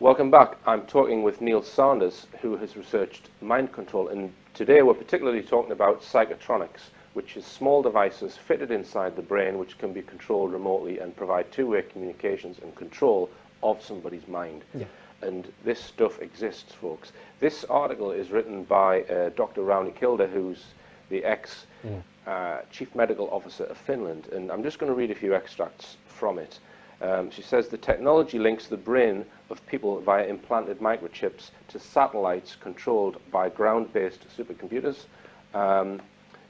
Welcome back. I'm talking with Neil Sanders, who has researched mind control, and today we're particularly talking about psychotronics, which is small devices fitted inside the brain which can be controlled remotely and provide two-way communications and control of somebody's mind. Yeah. And this stuff exists, folks. This article is written by Dr. Rauni Kilda, who's the ex-Chief Medical Officer of Finland, and I'm just going to read a few extracts from it. She says the technology links the brain of people via implanted microchips to satellites controlled by ground-based supercomputers.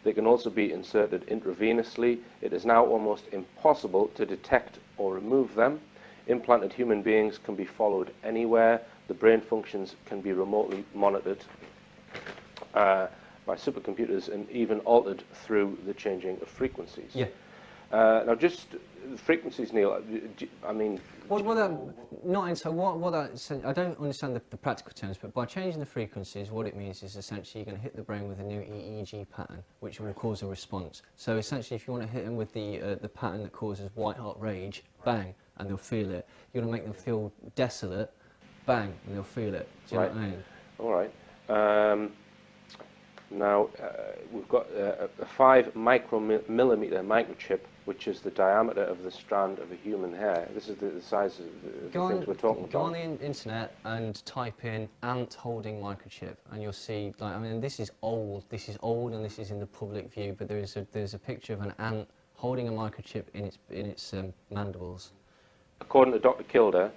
They can also be inserted intravenously. It is now almost impossible to detect or remove them. Implanted human beings can be followed anywhere. The brain functions can be remotely monitored by supercomputers and even altered through the changing of frequencies. Yeah. Now, just frequencies, Neil. I mean, I don't understand the practical terms, but by changing the frequencies, what it means is essentially you're going to hit the brain with a new EEG pattern, which will cause a response. So essentially, if you want to hit them with the pattern that causes white hot rage, bang, and they'll feel it. You're going to make them feel desolate, bang, and they'll feel it. Do you know what I mean? All right. Now, we've got a 5 micromillimeter microchip, which is the diameter of the strand of a human hair. This is the size of the things we're talking about. Go on the internet and type in ant holding microchip, and you'll see, like, I mean, this is old, and this is in the public view, but there's a picture of an ant holding a microchip in its mandibles. According to Dr. Kilda,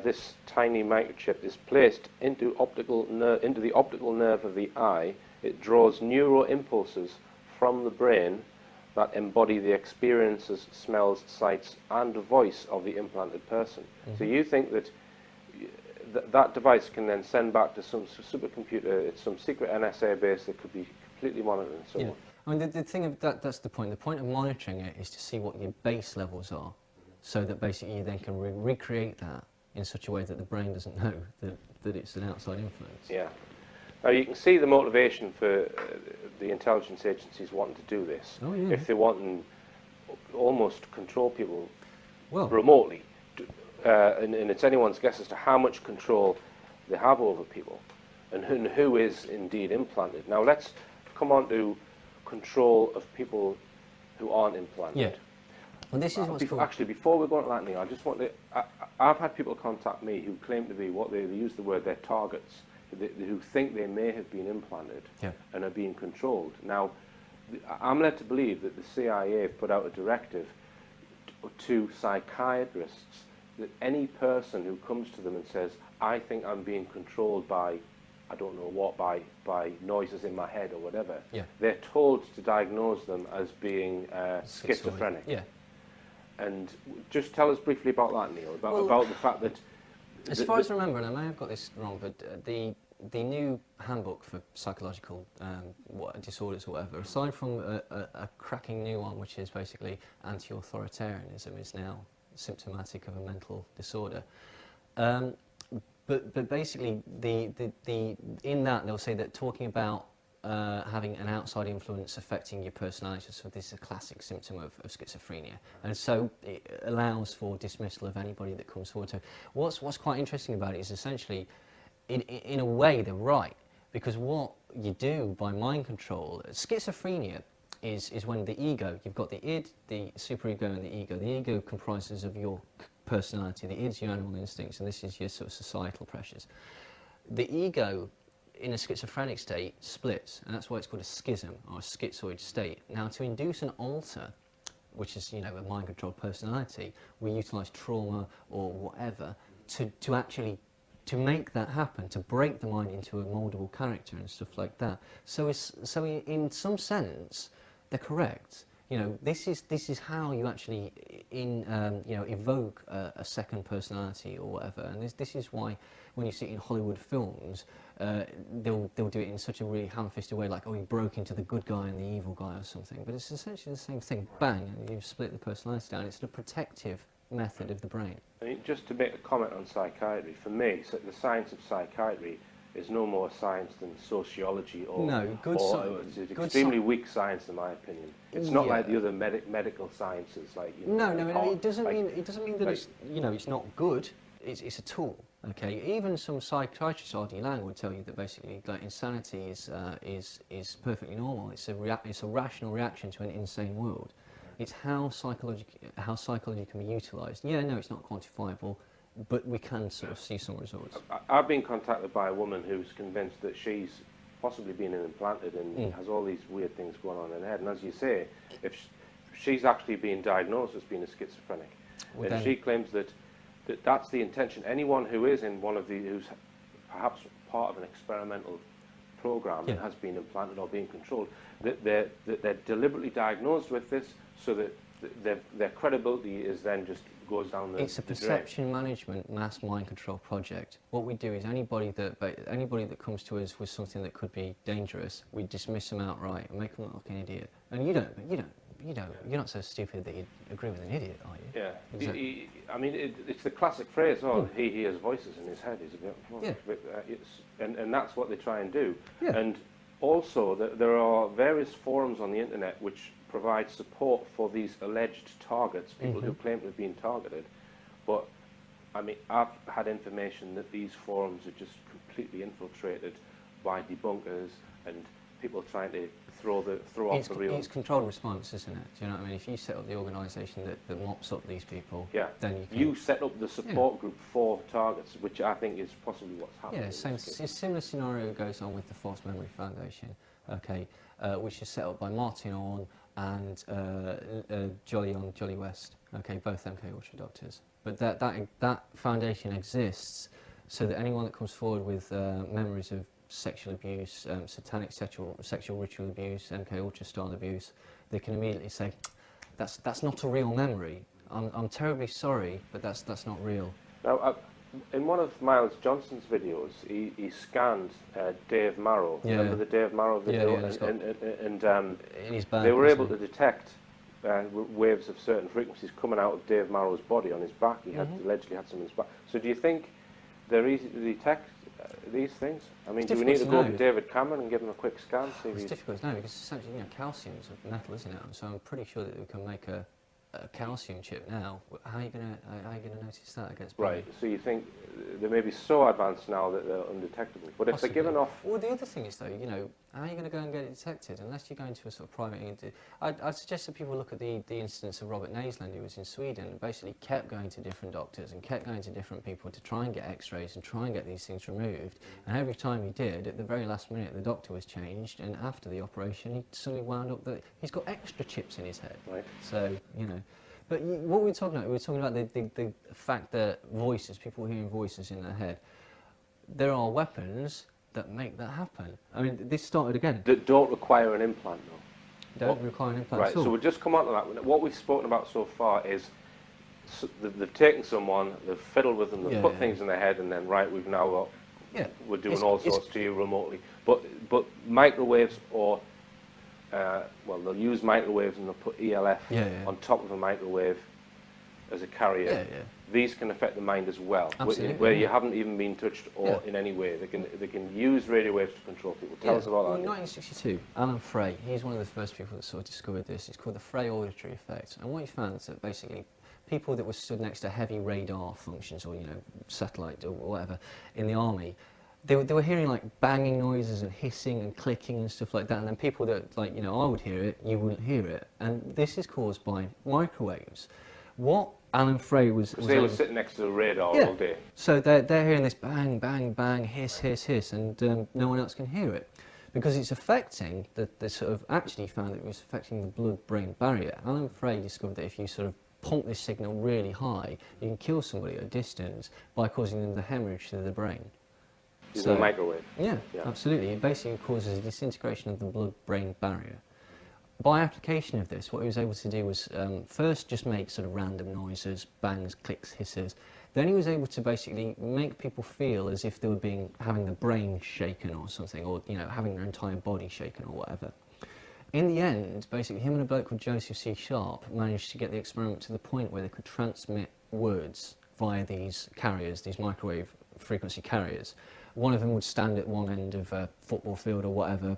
this tiny microchip is placed into the optical nerve of the eye. It draws neural impulses from the brain that embody the experiences, smells, sights, and voice of the implanted person. Mm-hmm. So you think that that device can then send back to some supercomputer, it's some secret NSA base that could be completely monitored and so on. I mean, the thing of that's the point. The point of monitoring it is to see what your base levels are, so that basically you then can recreate that in such a way that the brain doesn't know that it's an outside influence. Yeah. Now you can see the motivation for the intelligence agencies wanting to do this. Oh, yeah. If they want to almost control people remotely, and it's anyone's guess as to how much control they have over people and who is indeed implanted. Now let's come on to control of people who aren't implanted. Yeah. Well, this is what's actually, before we go on to that, Neil, I just want to... I've had people contact me who claim to be what they use the word their targets, who think they may have been implanted and are being controlled. Now, I'm led to believe that the CIA have put out a directive to psychiatrists that any person who comes to them and says, I think I'm being controlled by, I don't know what, by noises in my head or whatever, they're told to diagnose them as being schizophrenic. Yeah. And just tell us briefly about that, Neil, about the fact that... As far as I remember, and I may have got this wrong, but the new handbook for psychological disorders or whatever, aside from a cracking new one, which is basically anti-authoritarianism, is now symptomatic of a mental disorder. But basically, in that they'll say that talking about having an outside influence affecting your personality, so this is a classic symptom of schizophrenia, and so it allows for dismissal of anybody that comes forward. So what's quite interesting about it is essentially, in a way, they're right, because what you do by mind control, schizophrenia is when the ego, you've got the id, the superego, and the ego. The ego comprises of your personality, the id's your animal instincts, and this is your sort of societal pressures. The ego in a schizophrenic state splits, and that's why it's called a schism, or a schizoid state. Now, to induce an alter, which is, you know, a mind-controlled personality, we utilise trauma or whatever to actually make that happen, to break the mind into a mouldable character and stuff like that. So in some sense, they're correct. You know, this is how you actually evoke a second personality or whatever. And this is why when you see it in Hollywood films, they'll do it in such a really ham-fisted way, like, oh, you broke into the good guy and the evil guy or something. But it's essentially the same thing. Bang, and you split the personality down. It's a protective method of the brain. I mean, just to make a comment on psychiatry, for me, so the science of psychiatry is no more science than sociology or... No, it's extremely weak science, in my opinion. It's not like the other medical sciences, like... No, it doesn't mean that it's, you know, it's not good. It's a tool. Okay, even some psychiatrists, R.D. Lang, would tell you that basically like, insanity is perfectly normal. It's a rational reaction to an insane world. It's how psychology can be utilised. Yeah, no, it's not quantifiable, but we can sort of see some results. I've been contacted by a woman who's convinced that she's possibly been implanted and has all these weird things going on in her head. And as you say, if she's actually been diagnosed as being a schizophrenic, Well, and she claims that that's the intention. Anyone who is in one of the, who's perhaps part of an experimental program and has been implanted or being controlled, that they're deliberately diagnosed with this so that their credibility is then just goes down the It's a perception management mass mind control project. What we do is anybody that comes to us with something that could be dangerous, we dismiss them outright and make them look like an idiot. And you're not so stupid that you agree with an idiot, are you? Yeah. Exactly. I mean, it's the classic phrase, he hears voices in his head. He's a bit, and that's what they try and do. Yeah. And also, there are various forums on the internet which provide support for these alleged targets, people who claim to have been targeted. But, I mean, I've had information that these forums are just completely infiltrated by debunkers and people trying to throw off the real. It's controlled response, isn't it? Do you know what I mean? If you set up the organisation that mops up these people, then you can... You set up the support group for targets, which I think is possibly what's happening. Yeah, a similar scenario goes on with the False Memory Foundation, okay, which is set up by Martin Orne and Jolly West, okay, both MK Ultra doctors. But that foundation exists so that anyone that comes forward with memories of sexual abuse, satanic sexual ritual abuse, MK Ultra style abuse, they can immediately say, that's not a real memory. I'm terribly sorry, but that's not real. Now, in one of Miles Johnson's videos, he scanned Dave Marrow. Yeah. Remember the Dave Marrow video? In his back, they were able to detect waves of certain frequencies coming out of Dave Marrow's body on his back. He allegedly had some in his back. So do you think they're easy to detect, these things? I mean, do we need to go to David Cameron and give him a quick scan? It's difficult to know because essentially, calcium is a metal, isn't it? So I'm pretty sure that we can make a calcium chip now. How are you going to notice that against people? Right, so you think they may be so advanced now that they're undetectable. But if they're given off... Well, the other thing is, though, how are you going to go and get it detected unless you go into a sort of private... I'd suggest that people look at the instance of Robert Naisland, who was in Sweden, and basically kept going to different doctors and kept going to different people to try and get x-rays and try and get these things removed. And every time he did, at the very last minute, the doctor was changed, and after the operation, he suddenly wound up that he's got extra chips in his head. Right. So, But what were we talking about? We were talking about the fact that people hearing voices in their head. There are weapons that make that happen. I mean, this started again. That don't require an implant, though. Don't require an implant. Right, so we'll just come on to that. What we've spoken about so far is they've taken someone, they've fiddled with them, they've put things in their head, and then, we've now got, we're doing all sorts to you remotely. But microwaves or... well, they'll use microwaves and they'll put ELF on top of a microwave as a carrier. These can affect the mind as well, where you haven't even been touched or in any way. They can use radio waves to control people. Tell us about that. In 1962, Alan Frey, he's one of the first people that sort of discovered this. It's called the Frey auditory effect. And what he found is that basically people that were stood next to heavy radar functions or, satellite or whatever in the army, they were hearing like banging noises and hissing and clicking and stuff like that, and then people that I would hear it, you wouldn't hear it, and this is caused by microwaves. What Alan Frey was they were sitting next to the radar all day. So they're hearing this bang, bang, bang, hiss, hiss, hiss, and no one else can hear it because it's affecting they sort of actually found that it was affecting the blood-brain barrier. Alan Frey discovered that if you sort of pump this signal really high, you can kill somebody at a distance by causing them the hemorrhage to the brain. Using a microwave. Yeah, absolutely. It basically causes a disintegration of the blood-brain barrier. By application of this, what he was able to do was first just make sort of random noises, bangs, clicks, hisses. Then he was able to basically make people feel as if they were having the brain shaken or something, or having their entire body shaken or whatever. In the end, basically, him and a bloke called Joseph C. Sharp managed to get the experiment to the point where they could transmit words via these carriers, these microwave frequency carriers. One of them would stand at one end of a football field or whatever,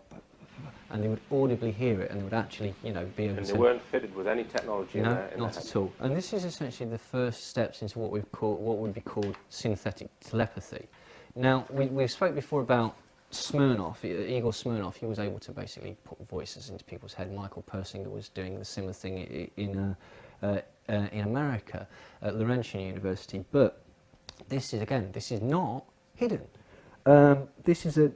and they would audibly hear it, and they would actually, you know, be able to... And they weren't fitted with any technology in their not head. at all. And this is essentially the first steps into what would be called synthetic telepathy. Now, we've spoke before about Smirnoff, Igor Smirnoff. He was able to basically put voices into people's head. Michael Persinger was doing the similar thing in America at Laurentian University. But this is not hidden. This is an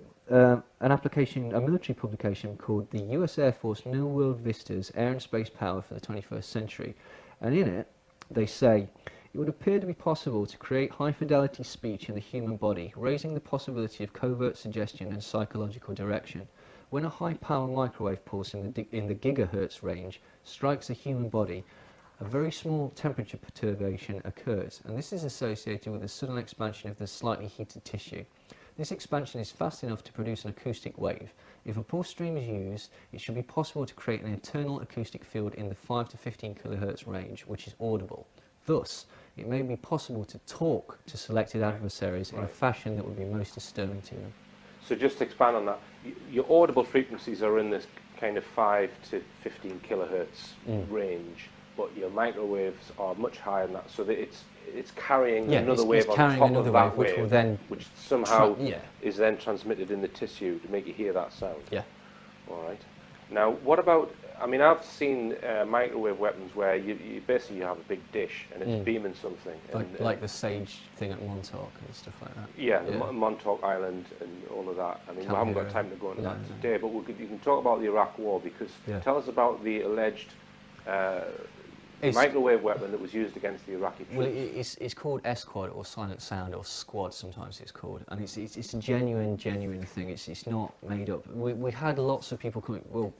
application, a military publication called the US Air Force New World Vistas Air and Space Power for the 21st Century. And in it, they say, it would appear to be possible to create high-fidelity speech in the human body, raising the possibility of covert suggestion and psychological direction. When a high-power microwave pulse in the gigahertz range strikes the human body, a very small temperature perturbation occurs, and this is associated with a sudden expansion of the slightly heated tissue. This expansion is fast enough to produce an acoustic wave. If a pulse stream is used, it should be possible to create an internal acoustic field in the 5 to 15 kHz range, which is audible. Thus, it may be possible to talk to selected adversaries in a fashion that would be most disturbing to them. So just to expand on that, your audible frequencies are in this kind of 5 to 15 kilohertz range, but your microwaves are much higher than that, so that it's carrying another wave on top of that which wave, will then which somehow is then transmitted in the tissue to make you hear that sound. Yeah. All right. Now, what about, I mean, I've seen microwave weapons where you basically have a big dish and it's beaming something. Like the Sage thing at Montauk and stuff like that. Yeah, the Montauk Island and all of that. I mean, we haven't got time to go into that today, but you can talk about the Iraq War, because tell us about the alleged microwave weapon that was used against the Iraqi troops. Well, it's called S-Quad, or Silent Sound, or Squad sometimes it's called, and it's a genuine thing. It's not made up. We had lots of people coming. Well,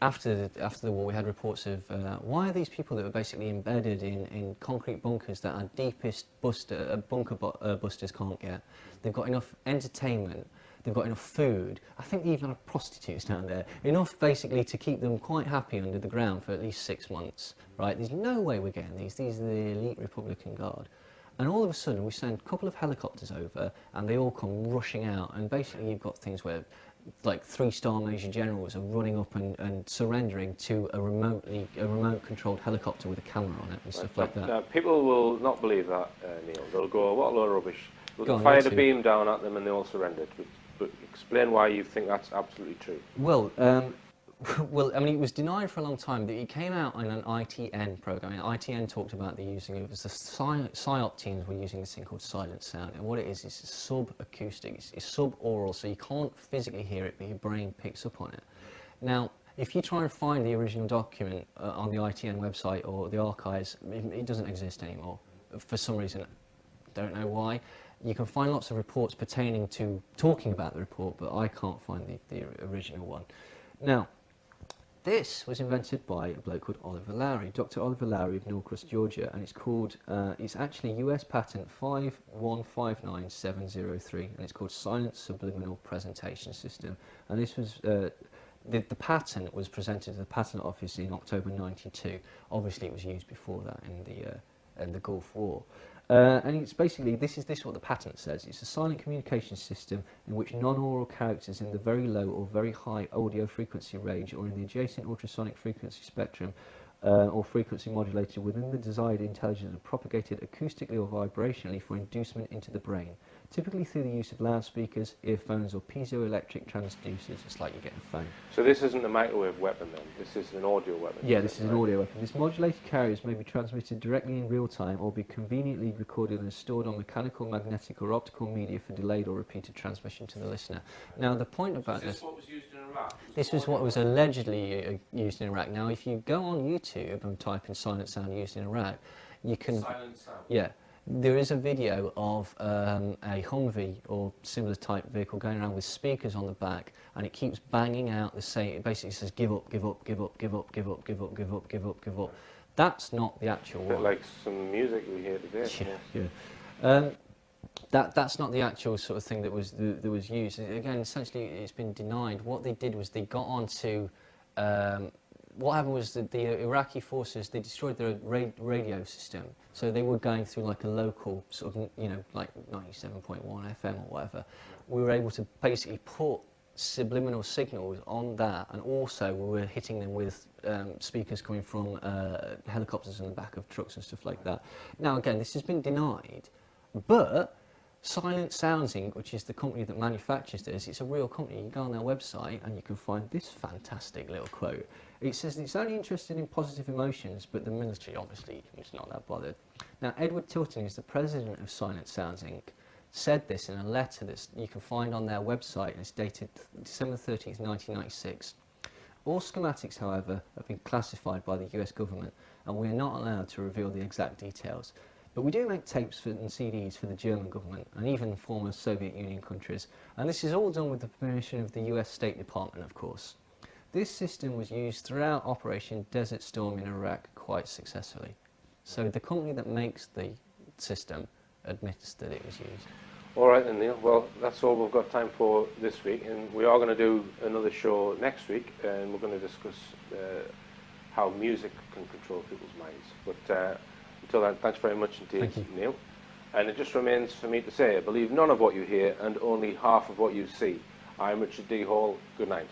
after the war, we had reports of why are these people that were basically embedded in concrete bunkers that our deepest bunker busters can't get. They've got enough entertainment. They've got enough food. I think they even have prostitutes down there. Enough, basically, to keep them quite happy under the ground for at least 6 months, right? There's no way we're getting these. These are the elite Republican Guard. And all of a sudden, we send a couple of helicopters over, and they all come rushing out. And basically, you've got things where, like, 3-star major generals are running up and surrendering to a remote-controlled helicopter with a camera on it and stuff like that. Now, people will not believe that, Neil. They'll go, what a load of rubbish. They'll fire a beam down at them and they all surrendered. But explain why you think that's absolutely true. Well, I mean, it was denied for a long time. It came out in an ITN program. And ITN talked about the using it was the PSYOP teams were using this thing called Silent Sound. And what it is sub-acoustic. It's sub-aural, so you can't physically hear it, but your brain picks up on it. Now, if you try and find the original document on the ITN website or the archives, it doesn't exist anymore. For some reason, don't know why. You can find lots of reports pertaining to talking about the report, but I can't find the original one. Now, this was invented by a bloke called Oliver Lowry, Dr. Oliver Lowry of Norcross, Georgia, and it's called, it's actually US patent 5159703, and it's called Silent Subliminal Presentation System. And this was, the patent was presented to the Patent Office in October '92. Obviously, it was used before that in the Gulf War. And it's basically, this is what the patent says. It's a silent communication system in which non-aural characters in the very low or very high audio frequency range or in the adjacent ultrasonic frequency spectrum or frequency modulated within the desired intelligence are propagated acoustically or vibrationally for inducement into the brain, typically through the use of loudspeakers, earphones or piezoelectric transducers. It's like you get a phone. So this isn't a microwave weapon then? This is an audio weapon? Yeah, this is an audio weapon. This modulated carriers may be transmitted directly in real time or be conveniently recorded and stored on mechanical, magnetic or optical media for delayed or repeated transmission to the listener. Now the point about this... Is this what was used in Iraq? This was what was allegedly used in Iraq. Now if you go on YouTube and type in Silent Sound used in Iraq, you can... Silent Sound? Yeah. There is a video of a Humvee or similar type vehicle going around with speakers on the back, and it keeps banging out the same. It basically says, "Give up, give up, give up, give up, give up, give up, give up, give up, give up." That's not the actual one. A bit like some music we hear today. Yeah. That's not the actual sort of thing that was used. Again, essentially, it's been denied. What they did was they got onto. What happened was that the Iraqi forces, they destroyed their radio system. So they were going through like a local sort of, like 97.1 FM or whatever. We were able to basically put subliminal signals on that, and also we were hitting them with speakers coming from helicopters in the back of trucks and stuff like that. Now again, this has been denied, but Silent Sounds Inc., which is the company that manufactures this, it's a real company. You can go on their website and you can find this fantastic little quote. It says it's only interested in positive emotions, but the military obviously is not that bothered. Now, Edward Tilton, who's the president of Silent Sounds Inc., said this in a letter that you can find on their website, and it's dated December 13th, 1996. All schematics, however, have been classified by the US government, and we are not allowed to reveal the exact details. But we do make tapes and CDs for the German government and even former Soviet Union countries, and this is all done with the permission of the US State Department, of course. This system was used throughout Operation Desert Storm in Iraq quite successfully. So the company that makes the system admits that it was used. All right then, Neil. Well, that's all we've got time for this week, and we are going to do another show next week, and we're going to discuss how music can control people's minds. But until then, thanks very much indeed, Neil. And it just remains for me to say, believe none of what you hear and only half of what you see. I'm Richard D. Hall. Good night.